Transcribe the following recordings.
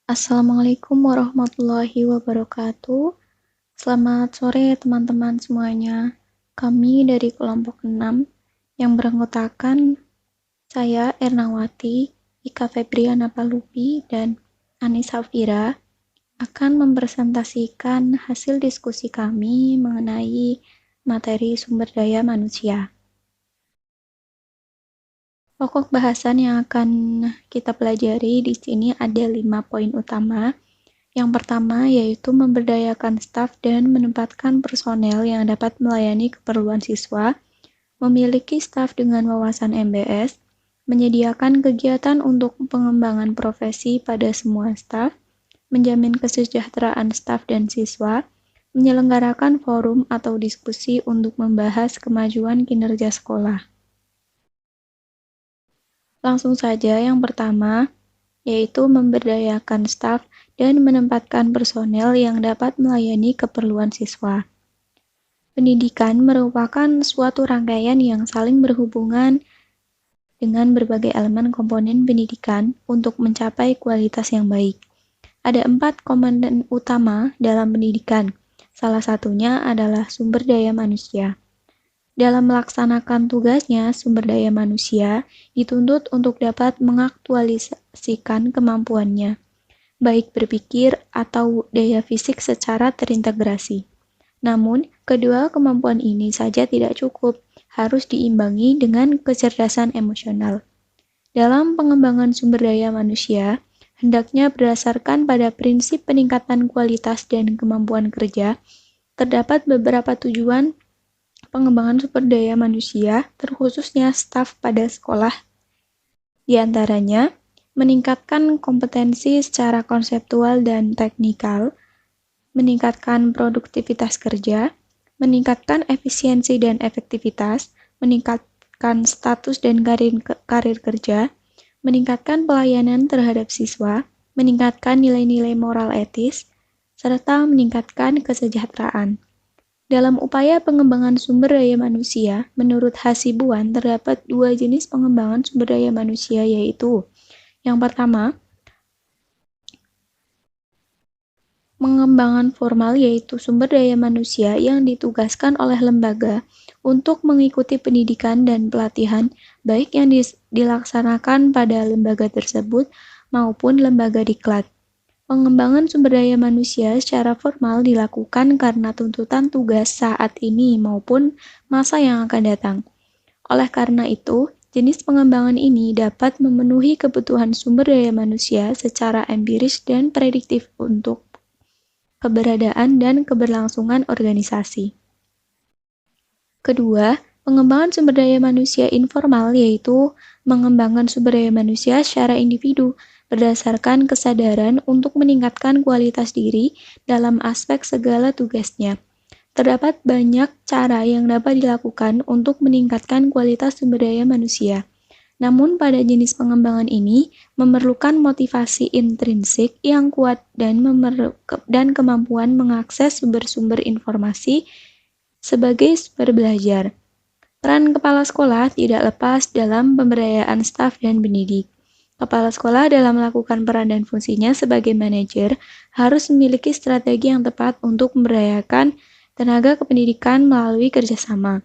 Assalamualaikum warahmatullahi wabarakatuh. Selamat sore teman-teman semuanya. Kami dari kelompok 6 yang beranggotakan saya Ernawati, Ika Febriana Palupi, dan Anis Safira akan mempresentasikan hasil diskusi kami mengenai materi sumber daya manusia. Pokok bahasan yang akan kita pelajari di sini ada 5 poin utama. Yang pertama yaitu memberdayakan staf dan menempatkan personel yang dapat melayani keperluan siswa, memiliki staf dengan wawasan MBS, menyediakan kegiatan untuk pengembangan profesi pada semua staf, menjamin kesejahteraan staf dan siswa, menyelenggarakan forum atau diskusi untuk membahas kemajuan kinerja sekolah. Langsung saja yang pertama, yaitu memberdayakan staf dan menempatkan personel yang dapat melayani keperluan siswa. Pendidikan merupakan suatu rangkaian yang saling berhubungan dengan berbagai elemen komponen pendidikan untuk mencapai kualitas yang baik. Ada 4 komponen utama dalam pendidikan. Salah satunya adalah sumber daya manusia. Dalam melaksanakan tugasnya, sumber daya manusia dituntut untuk dapat mengaktualisasikan kemampuannya, baik berpikir atau daya fisik secara terintegrasi. Namun, kedua kemampuan ini saja tidak cukup, harus diimbangi dengan kecerdasan emosional. Dalam pengembangan sumber daya manusia, hendaknya berdasarkan pada prinsip peningkatan kualitas dan kemampuan kerja, terdapat beberapa tujuan pengembangan sumber daya manusia, terkhususnya staf pada sekolah. Di antaranya, meningkatkan kompetensi secara konseptual dan teknikal, meningkatkan produktivitas kerja, meningkatkan efisiensi dan efektivitas, meningkatkan status dan karir kerja, meningkatkan pelayanan terhadap siswa, meningkatkan nilai-nilai moral etis, serta meningkatkan kesejahteraan. Dalam upaya pengembangan sumber daya manusia, menurut Hasibuan terdapat 2 jenis pengembangan sumber daya manusia, yaitu yang pertama, pengembangan formal, yaitu sumber daya manusia yang ditugaskan oleh lembaga untuk mengikuti pendidikan dan pelatihan, baik yang dilaksanakan pada lembaga tersebut maupun lembaga diklat. Pengembangan sumber daya manusia secara formal dilakukan karena tuntutan tugas saat ini maupun masa yang akan datang. Oleh karena itu, jenis pengembangan ini dapat memenuhi kebutuhan sumber daya manusia secara empiris dan prediktif untuk keberadaan dan keberlangsungan organisasi. Kedua, pengembangan sumber daya manusia informal yaitu mengembangkan sumber daya manusia secara individu berdasarkan kesadaran untuk meningkatkan kualitas diri dalam aspek segala tugasnya. Terdapat banyak cara yang dapat dilakukan untuk meningkatkan kualitas sumber daya manusia. Namun pada jenis pengembangan ini memerlukan motivasi intrinsik yang kuat dan kemampuan mengakses sumber-sumber informasi sebagai sumber belajar. Peran kepala sekolah tidak lepas dalam pemberdayaan staf dan pendidik. Kepala sekolah dalam melakukan peran dan fungsinya sebagai manajer harus memiliki strategi yang tepat untuk memberdayakan tenaga kependidikan melalui kerjasama,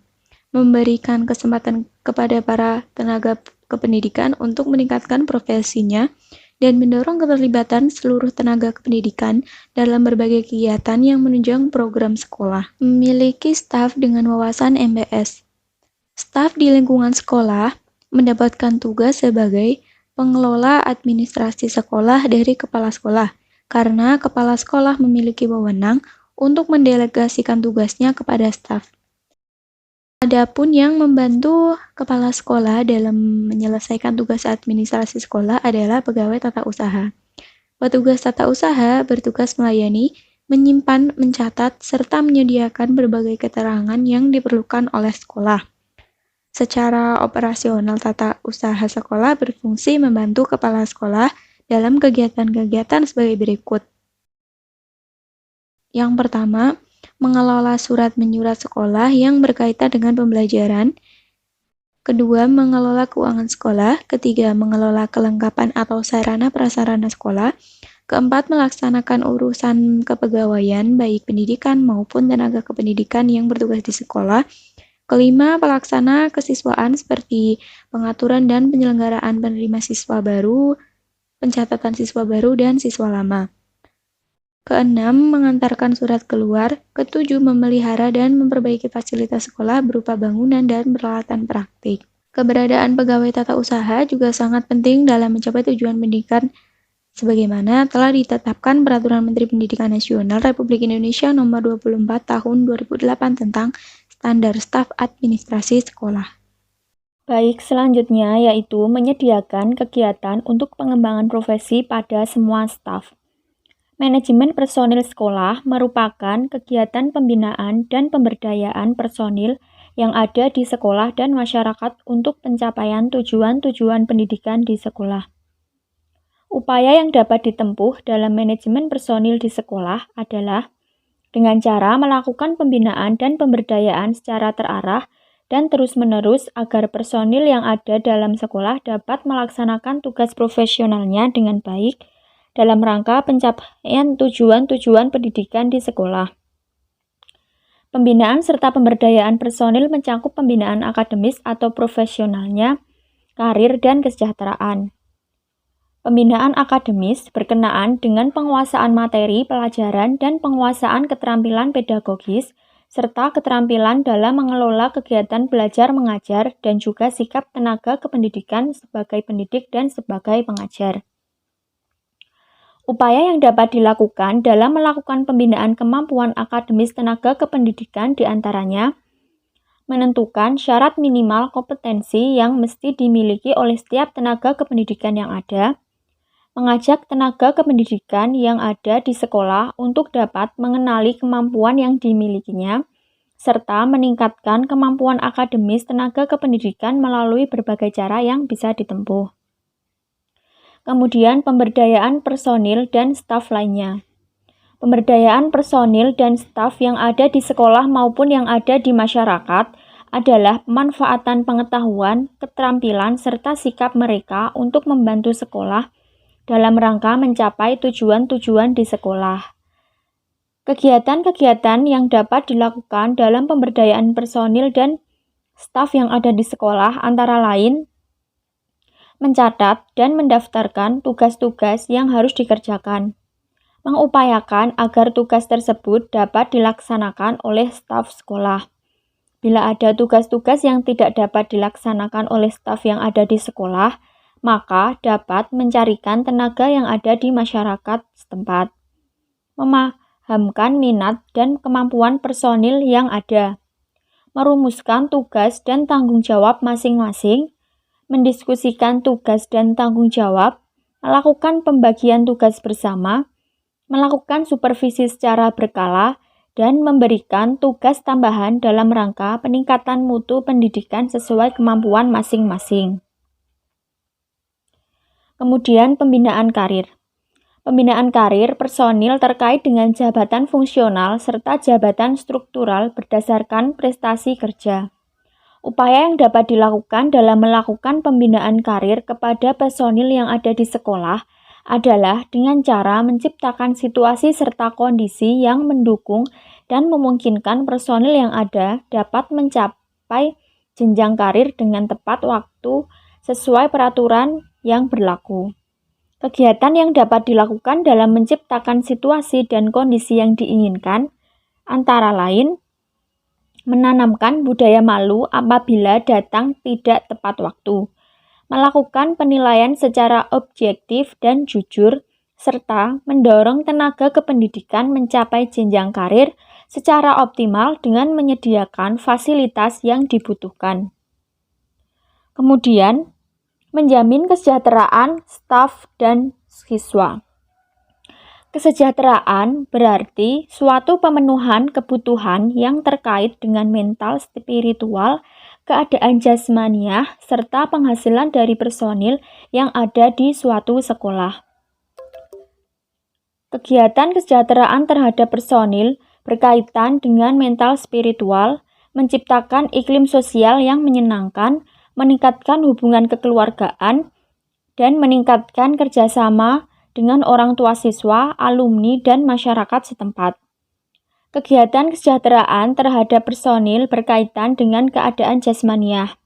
memberikan kesempatan kepada para tenaga kependidikan untuk meningkatkan profesinya, dan mendorong keterlibatan seluruh tenaga kependidikan dalam berbagai kegiatan yang menunjang program sekolah. Memiliki staf dengan wawasan MBS. Staf di lingkungan sekolah mendapatkan tugas sebagai pengelola administrasi sekolah dari kepala sekolah, karena kepala sekolah memiliki wewenang untuk mendelegasikan tugasnya kepada staf. Adapun yang membantu kepala sekolah dalam menyelesaikan tugas administrasi sekolah adalah pegawai tata usaha. Petugas tata usaha bertugas melayani, menyimpan, mencatat, serta menyediakan berbagai keterangan yang diperlukan oleh sekolah. Secara operasional, tata usaha sekolah berfungsi membantu kepala sekolah dalam kegiatan-kegiatan sebagai berikut. Yang pertama, mengelola surat menyurat sekolah yang berkaitan dengan pembelajaran. Kedua, mengelola keuangan sekolah. Ketiga, mengelola kelengkapan atau sarana prasarana sekolah. Keempat, melaksanakan urusan kepegawaian, baik pendidikan maupun tenaga kependidikan yang bertugas di sekolah. Kelima, pelaksana kesiswaan seperti pengaturan dan penyelenggaraan penerima siswa baru, pencatatan siswa baru, dan siswa lama. Keenam, mengantarkan surat keluar. Ketujuh, memelihara dan memperbaiki fasilitas sekolah berupa bangunan dan peralatan praktik. Keberadaan pegawai tata usaha juga sangat penting dalam mencapai tujuan pendidikan sebagaimana telah ditetapkan Peraturan Menteri Pendidikan Nasional Republik Indonesia Nomor 24 Tahun 2008 tentang Standar Staf Administrasi Sekolah. Baik, selanjutnya yaitu menyediakan kegiatan untuk pengembangan profesi pada semua staf. Manajemen personil sekolah merupakan kegiatan pembinaan dan pemberdayaan personil yang ada di sekolah dan masyarakat untuk pencapaian tujuan-tujuan pendidikan di sekolah. Upaya yang dapat ditempuh dalam manajemen personil di sekolah adalah dengan cara melakukan pembinaan dan pemberdayaan secara terarah dan terus-menerus agar personil yang ada dalam sekolah dapat melaksanakan tugas profesionalnya dengan baik dalam rangka pencapaian tujuan-tujuan pendidikan di sekolah. Pembinaan serta pemberdayaan personil mencakup pembinaan akademis atau profesionalnya, karir, dan kesejahteraan. Pembinaan akademis berkenaan dengan penguasaan materi pelajaran dan penguasaan keterampilan pedagogis, serta keterampilan dalam mengelola kegiatan belajar mengajar dan juga sikap tenaga kependidikan sebagai pendidik dan sebagai pengajar. Upaya yang dapat dilakukan dalam melakukan pembinaan kemampuan akademis tenaga kependidikan diantaranya menentukan syarat minimal kompetensi yang mesti dimiliki oleh setiap tenaga kependidikan yang ada, mengajak tenaga kependidikan yang ada di sekolah untuk dapat mengenali kemampuan yang dimilikinya, serta meningkatkan kemampuan akademis tenaga kependidikan melalui berbagai cara yang bisa ditempuh. Kemudian pemberdayaan personil dan staf lainnya. Pemberdayaan personil dan staf yang ada di sekolah maupun yang ada di masyarakat adalah pemanfaatan pengetahuan, keterampilan, serta sikap mereka untuk membantu sekolah dalam rangka mencapai tujuan-tujuan di sekolah. Kegiatan-kegiatan yang dapat dilakukan dalam pemberdayaan personil dan staf yang ada di sekolah antara lain mencatat dan mendaftarkan tugas-tugas yang harus dikerjakan, mengupayakan agar tugas tersebut dapat dilaksanakan oleh staf sekolah. Bila ada tugas-tugas yang tidak dapat dilaksanakan oleh staf yang ada di sekolah, maka dapat mencarikan tenaga yang ada di masyarakat setempat. Memahamkan minat dan kemampuan personil yang ada. Merumuskan tugas dan tanggung jawab masing-masing, mendiskusikan tugas dan tanggung jawab, melakukan pembagian tugas bersama, melakukan supervisi secara berkala, dan memberikan tugas tambahan dalam rangka peningkatan mutu pendidikan sesuai kemampuan masing-masing. Kemudian pembinaan karir. Pembinaan karir personil terkait dengan jabatan fungsional serta jabatan struktural berdasarkan prestasi kerja. Upaya yang dapat dilakukan dalam melakukan pembinaan karir kepada personil yang ada di sekolah adalah dengan cara menciptakan situasi serta kondisi yang mendukung dan memungkinkan personil yang ada dapat mencapai jenjang karir dengan tepat waktu sesuai peraturan yang berlaku. Kegiatan yang dapat dilakukan dalam menciptakan situasi dan kondisi yang diinginkan antara lain menanamkan budaya malu apabila datang tidak tepat waktu, melakukan penilaian secara objektif dan jujur, serta mendorong tenaga kependidikan mencapai jenjang karir secara optimal dengan menyediakan fasilitas yang dibutuhkan. Kemudian, menjamin kesejahteraan staf dan siswa. Kesejahteraan berarti suatu pemenuhan kebutuhan yang terkait dengan mental, spiritual, keadaan jasmaniah, serta penghasilan dari personil yang ada di suatu sekolah. Kegiatan kesejahteraan terhadap personil berkaitan dengan mental spiritual, menciptakan iklim sosial yang menyenangkan, meningkatkan hubungan kekeluargaan, dan meningkatkan kerjasama dengan orang tua siswa, alumni, dan masyarakat setempat. Kegiatan kesejahteraan terhadap personil berkaitan dengan keadaan jasmaniah,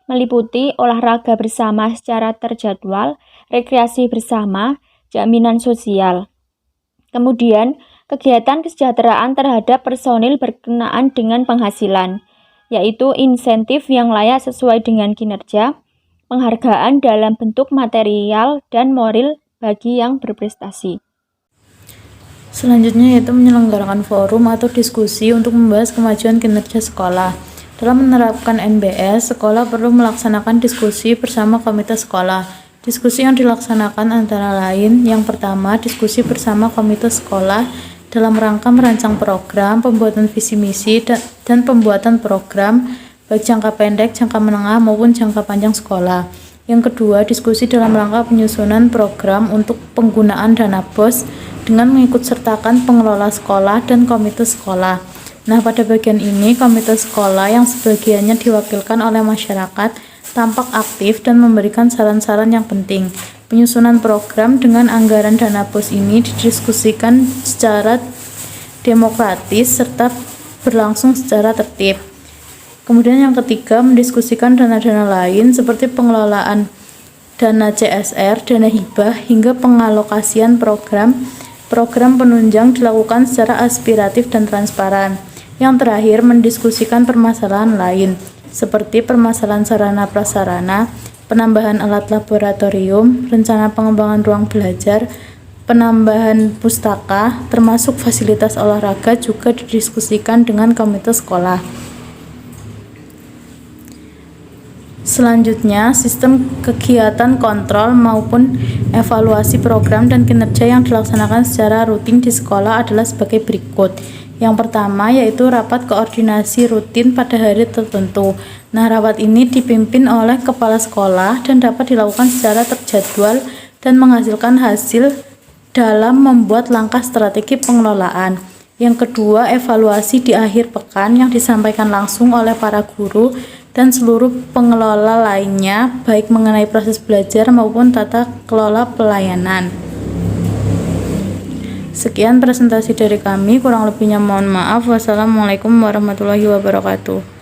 meliputi olahraga bersama secara terjadwal, rekreasi bersama, jaminan sosial. Kemudian, kegiatan kesejahteraan terhadap personil berkenaan dengan penghasilan, yaitu insentif yang layak sesuai dengan kinerja, penghargaan dalam bentuk material dan moral bagi yang berprestasi. Selanjutnya yaitu menyelenggarakan forum atau diskusi untuk membahas kemajuan kinerja sekolah. Dalam menerapkan NBS, sekolah perlu melaksanakan diskusi bersama komite sekolah. Diskusi yang dilaksanakan antara lain, yang pertama, diskusi bersama komite sekolah dalam rangka merancang program, pembuatan visi misi, dan pembuatan program, baik jangka pendek, jangka menengah, maupun jangka panjang sekolah. Yang kedua, diskusi dalam rangka penyusunan program untuk penggunaan dana BOS dengan mengikutsertakan pengelola sekolah dan komite sekolah. Nah, pada bagian ini, komite sekolah yang sebagiannya diwakilkan oleh masyarakat tampak aktif dan memberikan saran-saran yang penting. Penyusunan program dengan anggaran dana BOS ini didiskusikan secara demokratis serta berlangsung secara tertib. Kemudian yang ketiga, mendiskusikan dana-dana lain seperti pengelolaan dana CSR, dana hibah, hingga pengalokasian program penunjang dilakukan secara aspiratif dan transparan. Yang terakhir, mendiskusikan permasalahan lain seperti permasalahan sarana prasarana, penambahan alat laboratorium, rencana pengembangan ruang belajar, penambahan pustaka, termasuk fasilitas olahraga juga didiskusikan dengan komite sekolah. Selanjutnya, sistem kegiatan kontrol maupun evaluasi program dan kinerja yang dilaksanakan secara rutin di sekolah adalah sebagai berikut. Yang pertama yaitu rapat koordinasi rutin pada hari tertentu. Nah, rapat ini dipimpin oleh kepala sekolah dan dapat dilakukan secara terjadwal dan menghasilkan hasil dalam membuat langkah strategi pengelolaan. Yang kedua, evaluasi di akhir pekan yang disampaikan langsung oleh para guru dan seluruh pengelola lainnya, baik mengenai proses belajar maupun tata kelola pelayanan. Sekian presentasi dari kami, kurang lebihnya mohon maaf. Wassalamualaikum warahmatullahi wabarakatuh.